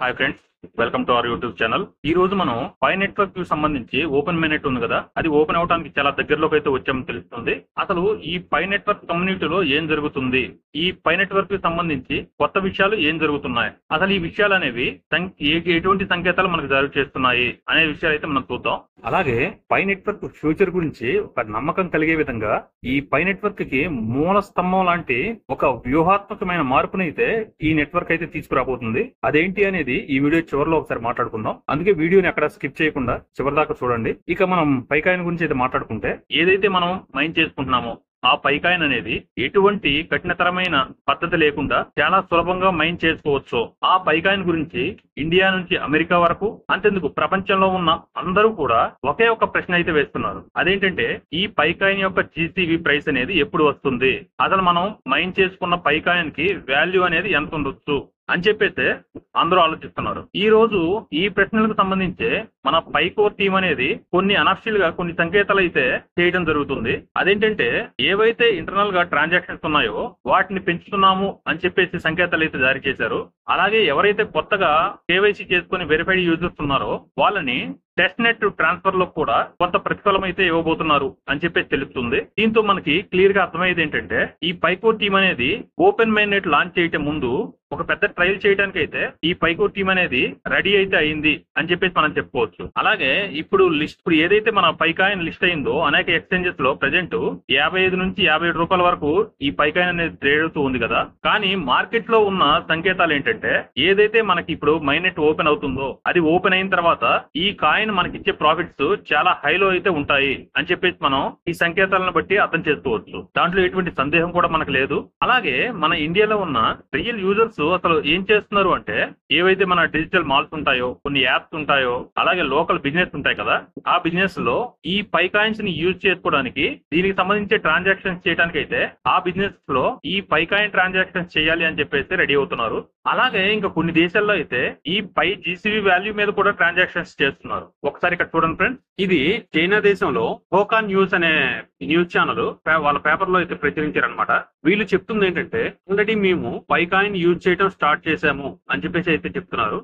Hi friends, welcome to our YouTube channel. ఈ రోజు మనం పై నెట్వర్క్ కి సంబంధించి ఓపెన్ మైనెట్ ఉంది కదా, అది ఓపెన్ అవడానికి చాలా దగ్గరలోకి అయితే వచ్చామని తెలుస్తుంది. అసలు ఈ పై నెట్వర్క్ కమ్యూనిటీలో ఏం జరుగుతుంది, ఈ పై నెట్వర్క్ కి సంబంధించి కొత్త విషయాలు ఏం జరుగుతున్నాయి, అసలు ఈ విషయాలు అనేవి ఎటువంటి సంకేతాలు మనకు జారీ చేస్తున్నాయి అనే విషయాలు అయితే మనం చూద్దాం. అలాగే పై నెట్వర్క్ ఫ్యూచర్ గురించి ఒక నమ్మకం కలిగే విధంగా ఈ పై నెట్వర్క్ కి మూల స్తంభం లాంటి ఒక వ్యూహాత్మకమైన మార్పునైతే ఈ నెట్వర్క్ అయితే తీసుకురాబోతుంది. అదేంటి అనేది ఈ వీడియో చివరిలో ఒకసారి మాట్లాడుకుందాం. అందుకే వీడియోని అక్కడ స్కిప్ చేయకుండా చివరి దాకా చూడండి. ఇక మనం పైకాయిన్ గురించి అయితే మాట్లాడుకుంటే, ఏదైతే మనం మైన్ చేసుకుంటున్నామో ఆ పైకాయిన్ అనేది ఎటువంటి కఠినతరమైన పద్ధతి లేకుండా చాలా సులభంగా మైన్ చేసుకోవచ్చు. ఆ పైకాయిన్ గురించి ఇండియా నుంచి అమెరికా వరకు, అంతెందుకు ప్రపంచంలో ఉన్న అందరూ కూడా ఒకే ఒక ప్రశ్న అయితే వేస్తున్నారు. అదేంటంటే, ఈ పైకాయిన్ యొక్క జీసీవీ ప్రైస్ అనేది ఎప్పుడు వస్తుంది, అసలు మనం మైన్ చేసుకున్న పైకాయిన్ కి వాల్యూ అనేది ఎంత ఉండొచ్చు అని చెప్పేసి అందరూ ఆలోచిస్తున్నారు. ఈ రోజు ఈ ప్రశ్నలకు సంబంధించి మన పైకోర్ టీం అనేది కొన్ని అనఫిషియల్ గా కొన్ని సంకేతాలు అయితే చేయడం జరుగుతుంది. అదేంటంటే, ఏవైతే ఇంటర్నల్ గా ట్రాన్సాక్షన్స్ ఉన్నాయో వాటిని పెంచుతున్నాము అని చెప్పేసి సంకేతాలు అయితే జారీ చేశారు. అలాగే ఎవరైతే కొత్తగా కేవైసీ చేసుకుని వెరిఫైడ్ యూజర్స్ ఉన్నారో వాళ్ళని టెస్ట్ నెట్ ట్రాన్స్ఫర్ లో కూడా కొంత ప్రతిఫలం అయితే ఇవ్వబోతున్నారు అని చెప్పేసి తెలుస్తుంది. దీంతో మనకి క్లియర్ గా అర్థమయ్యేది ఏంటంటే, ఈ పైకోర్ టీం అనేది ఓపెన్ మైన్ నెట్ లాంచ్ చేయటం ముందు ఒక పెద్ద ట్రయల్ చేయడానికి అయితే ఈ పైకోర్ టీం అనేది రెడీ అయితే అయింది అని చెప్పేసి మనం చెప్పుకోవచ్చు. అలాగే ఇప్పుడు ఏదైతే మన పైకాయిన్ లిస్ట్ అయిందో అనేక ఎక్స్చేంజెస్ లో ప్రెజెంట్ 55 నుంచి 57 రూపాయల వరకు ఈ పైకాయిన్ అనేది ట్రేడ్ అవుతూ ఉంది కదా. కానీ మార్కెట్ లో ఉన్న సంకేతాలు ఏంటంటే, ఏదైతే మనకి ఇప్పుడు మైనెట్ ఓపెన్ అవుతుందో అది ఓపెన్ అయిన తర్వాత ఈ కాయిన్ మనకి ఇచ్చే ప్రాఫిట్స్ చాలా హైలో అయితే ఉంటాయి అని చెప్పేసి మనం ఈ సంకేతాలను బట్టి అర్థం చేసుకోవచ్చు. దాంట్లో ఎటువంటి సందేహం కూడా మనకు లేదు. అలాగే మన ఇండియాలో ఉన్న రియల్ యూజర్స్ అసలు ఏం చేస్తున్నారు అంటే, ఏవైతే మన డిజిటల్ మాల్స్ ఉంటాయో, కొన్ని యాప్స్ ఉంటాయో, అలాగే లోకల్ బిజినెస్ ఉంటాయి కదా, ఆ బిజినెస్ లో ఈ పైకాయిన్స్ ని యూజ్ చేసుకోవడానికి, దీనికి సంబంధించి ట్రాన్సాక్షన్స్ చేయడానికి అయితే ఆ బిజినెస్ లో ఈ పైకాయిన్ ట్రాన్సాక్షన్స్ చేయాలి అని చెప్పేసి రెడీ అవుతున్నారు. అలాగే ఇంకా కొన్ని దేశాల్లో అయితే ఈ పై జీసీవీ వాల్యూ మీద కూడా ట్రాన్సాక్షన్స్ చేస్తున్నారు. ఒకసారి ఇక్కడ చూడండి ఫ్రెండ్స్, ఇది చైనా దేశంలో హోకా న్యూస్ అనే న్యూస్ ఛానల్ వాళ్ళ పేపర్ లో అయితే ప్రచురించారనమాట. వీళ్ళు చెప్తుంది ఏంటంటే, ఆల్రెడీ మేము పైకాయిన్ యూజ్ చేయడం స్టార్ట్ చేశాము అని చెప్పేసి అయితే చెప్తున్నారు.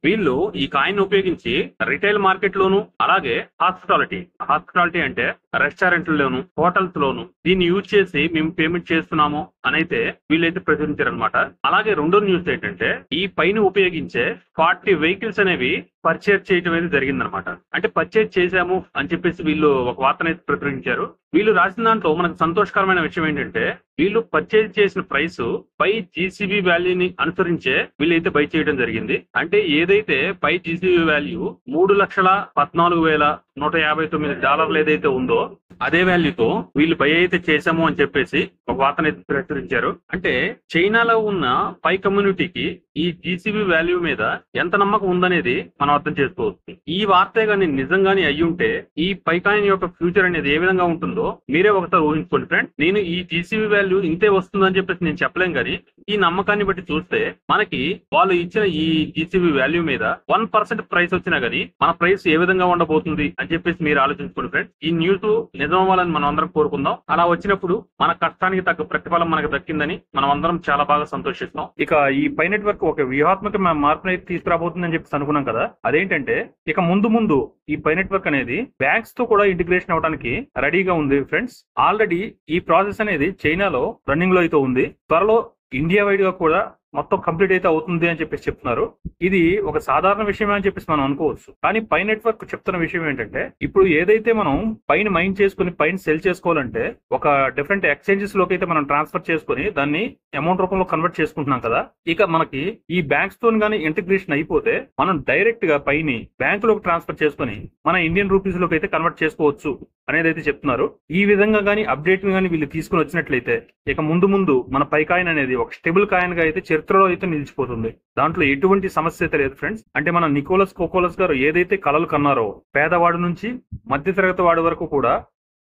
వీళ్ళు ఈ కాయిన్ ఉపయోగించి రిటైల్ మార్కెట్ లోను, అలాగే హాస్పిటాలిటీ అంటే రెస్టారెంట్లలోను, హోటల్స్ లోను దీన్ని యూజ్ చేసి మేము పేమెంట్ చేస్తున్నాము అని అయితే వీళ్ళైతే ప్రచురించారనమాట. అలాగే రెండో న్యూస్ ఏంటంటే, ఈ పైన ఉపయోగించే 40 వెహికల్స్ అనేవి పర్చేజ్ చేయడం అనేది జరిగిందనమాట. అంటే పర్చేజ్ చేశాము అని చెప్పేసి వీళ్ళు ఒక వార్తనైతే ప్రచురించారు. వీళ్ళు రాసిన దాంట్లో మనకు సంతోషకరమైన విషయం ఏంటంటే, వీళ్ళు పర్చేజ్ చేసిన ప్రైస్ పై జీసీబీ వాల్యూని అనుసరించే వీళ్ళైతే బై చేయడం జరిగింది. అంటే ఏదైతే పై జీసీబీ వాల్యూ $3,14,159 ఏదైతే ఉందో అదే వాల్యూతో వీళ్ళు బై అయితే చేశాము అని చెప్పేసి ఒక వార్తనైతే ప్రచురించారు. అంటే చైనాలో ఉన్న పై కమ్యూనిటీకి ఈ జీసీబీ వాల్యూ మీద ఎంత నమ్మకం ఉందనేది మనం అర్థం చేసుకోవచ్చు. ఈ వార్తే కానీ నిజంగానే అయ్యి ఉంటే ఈ పైకాయిన్ యొక్క ఫ్యూచర్ అనేది ఏ విధంగా ఉంటుందో మీరే ఒకసారి ఊహించుకోండి ఫ్రెండ్. నేను ఈ జీసీబీ వాల్యూ ఇంతే వస్తుందని చెప్పేసి నేను చెప్పలేం, కానీ ఈ నమ్మకాన్ని బట్టి చూస్తే మనకి వాళ్ళు ఇచ్చిన ఈ జీసీబీ వాల్యూ మీద 1% ప్రైస్ వచ్చినా గానీ మన ప్రైస్ ఏ విధంగా ఉండబోతుంది అని చెప్పేసి మీరు ఆలోచించుకోండి ఫ్రెండ్. ఈ న్యూస్ నిజం అవ్వాలని మనం అందరం కోరుకుందాం. అలా వచ్చినప్పుడు మన కష్టానికి తగ్గ ప్రతిఫలం మనకు దక్కిందని మనం అందరం చాలా బాగా సంతోషిస్తాం. ఇక ఈ పై నెట్వర్క్ ఒక వ్యూహాత్మక మార్పుని తీసుకురాబోతుందని చెప్పేసి అనుకున్నాం కదా. అదేంటంటే, ఇక ముందు ఈ పై నెట్వర్క్ అనేది బ్యాంక్స్ తో కూడా ఇంటిగ్రేషన్ అవడానికి రెడీగా ఉంది ఫ్రెండ్స్. ఆల్రెడీ ఈ ప్రాసెస్ అనేది చైనాలో రన్నింగ్ లో అయితే ఉంది. త్వరలో ఇండియా వైడ్ గా కూడా మొత్తం కంప్లీట్ అయితే అవుతుంది అని చెప్పేసి చెప్తున్నారు. ఇది ఒక సాధారణ విషయమే అని చెప్పేసి మనం అనుకోవచ్చు. కానీ పై నెట్వర్క్ చెప్తున్న విషయం ఏంటంటే, ఇప్పుడు ఏదైతే మనం పైన మైన్ చేసుకుని పైన సెల్ చేసుకోవాలంటే ఒక డిఫరెంట్ ఎక్స్చేంజెస్ లోకి అయితే మనం ట్రాన్స్ఫర్ చేసుకుని దాన్ని అమౌంట్ రూపంలో కన్వర్ట్ చేసుకుంటున్నాం కదా. ఇక మనకి ఈ బ్యాంక్స్ తో గానీ ఇంటిగ్రేషన్ అయిపోతే మనం డైరెక్ట్ గా పైని బ్యాంక్ లోకి ట్రాన్స్ఫర్ చేసుకుని మన ఇండియన్ రూపీస్ లోకి అయితే కన్వర్ట్ చేసుకోవచ్చు అనేది అయితే చెప్తున్నారు. ఈ విధంగా గానీ అప్డేట్ గానీ వీళ్ళు తీసుకుని వచ్చినట్లయితే ఇక ముందు మన పైకాయిన్ అనేది ఒక స్టేబుల్ కాయిన్ గా అయితే చరిత్రలో అయితే నిలిచిపోతుంది. దాంట్లో ఎటువంటి సమస్య అయితే లేదు ఫ్రెండ్స్. అంటే మన నికోలస్ కోకోలస్ గారు ఏదైతే కలలు కన్నారో, పేదవాడు నుంచి మధ్యతరగతి వాడి వరకు కూడా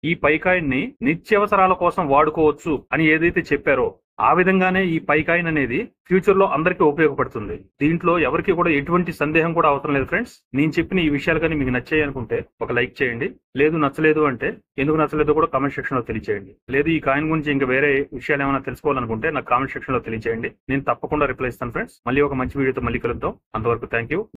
ఈ పైకాయిన్ ని నిత్యావసరాల కోసం వాడుకోవచ్చు అని ఏదైతే చెప్పారో ఆ విధంగానే ఈ పై కాయిన్ అనేది ఫ్యూచర్ లో అందరికీ ఉపయోగపడుతుంది. దీంట్లో ఎవరికి కూడా ఎటువంటి సందేహం కూడా అవసరం లేదు ఫ్రెండ్స్. నేను చెప్పిన ఈ విషయాలు కానీ మీకు నచ్చాయి అనుకుంటే ఒక లైక్ చేయండి. లేదు నచ్చలేదు అంటే ఎందుకు నచ్చలేదో కూడా కామెంట్ సెక్షన్ లో తెలియచేయండి. లేదు ఈ కాయిన్ గురించి ఇంకా వేరే విషయాలు ఏమైనా తెలుసుకోవాలనుకుంటే నాకు కామెంట్ సెక్షన్ లో తెలియచేయండి. నేను తప్పకుండా రిప్లై ఇస్తాను ఫ్రెండ్స్. మళ్ళీ ఒక మంచి వీడియోతో మళ్ళీ కలుద్దాం. అంతవరకు థ్యాంక్ యూ.